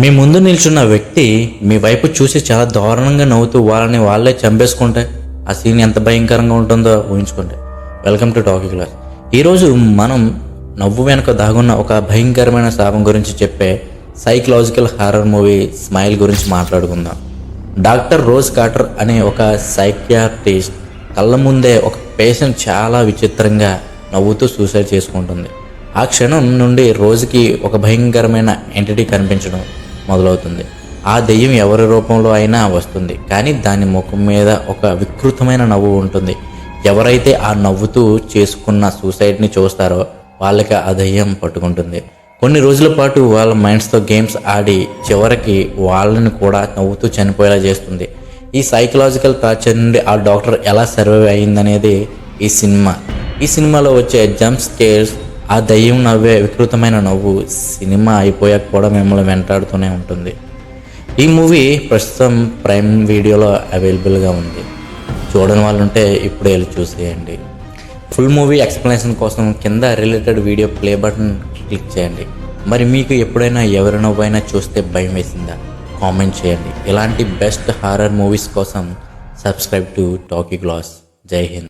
మీ ముందు నిల్చున్న వ్యక్తి మీ వైపు చూసి చాలా దారుణంగా నవ్వుతూ వాళ్ళని వాళ్ళే చంపేసుకుంటే ఆ సీన్ ఎంత భయంకరంగా ఉంటుందో ఊహించుకోండి. Welcome to talkie class. ఈరోజు మనం నవ్వు వెనుక దాగున్న ఒక భయంకరమైన శాపం గురించి చెప్పే సైకలాజికల్ హారర్ మూవీ స్మైల్ గురించి మాట్లాడుకుందాం. డాక్టర్ రోజ్ కార్టర్ అనే ఒక సైకియాట్రిస్ట్ కళ్ళ ముందే ఒక పేషెంట్ చాలా విచిత్రంగా నవ్వుతూ సూసైడ్ చేసుకుంటుంది. ఆ క్షణం నుండి రోజుకి ఒక భయంకరమైన ఎంటిటీ కనిపించడం మొదలవుతుంది. ఆ దెయ్యం ఎవరి రూపంలో అయినా వస్తుంది, కానీ దాని ముఖం మీద ఒక వికృతమైన నవ్వు ఉంటుంది. ఎవరైతే ఆ నవ్వుతూ చేసుకున్న సూసైడ్ని చూస్తారో వాళ్ళకి ఆ దెయ్యం పట్టుకుంటుంది. కొన్ని రోజుల పాటు వాళ్ళ మైండ్స్తో గేమ్స్ ఆడి చివరికి వాళ్ళని కూడా నవ్వుతూ చనిపోయేలా చేస్తుంది. ఈ సైకలాజికల్ టార్చర్ నుండి ఆ డాక్టర్ ఎలా సర్వైవ్ అయ్యిందనేది ఈ సినిమాలో వచ్చే జంప్ స్కేర్స్, ఆ దయ్యం నవ్వే వికృతమైన నవ్వు సినిమా అయిపోయాక కూడా మిమ్మల్ని వెంటాడుతూనే ఉంటుంది. ఈ మూవీ ప్రస్తుతం ప్రైమ్ వీడియోలో అవైలబుల్గా ఉంది. చూడని వాళ్ళు ఉంటే ఇప్పుడే వెళ్ళి చూసేయండి. ఫుల్ మూవీ ఎక్స్ప్లెనేషన్ కోసం కింద related video play button click చేయండి. మరి మీకు ఎప్పుడైనా ఎవరి నవ్వైనా చూస్తే భయం వేసిందా? కామెంట్ చేయండి. ఇలాంటి బెస్ట్ హారర్ మూవీస్ కోసం సబ్స్క్రైబ్ టు టాకీ క్లాస్. జై హింద్.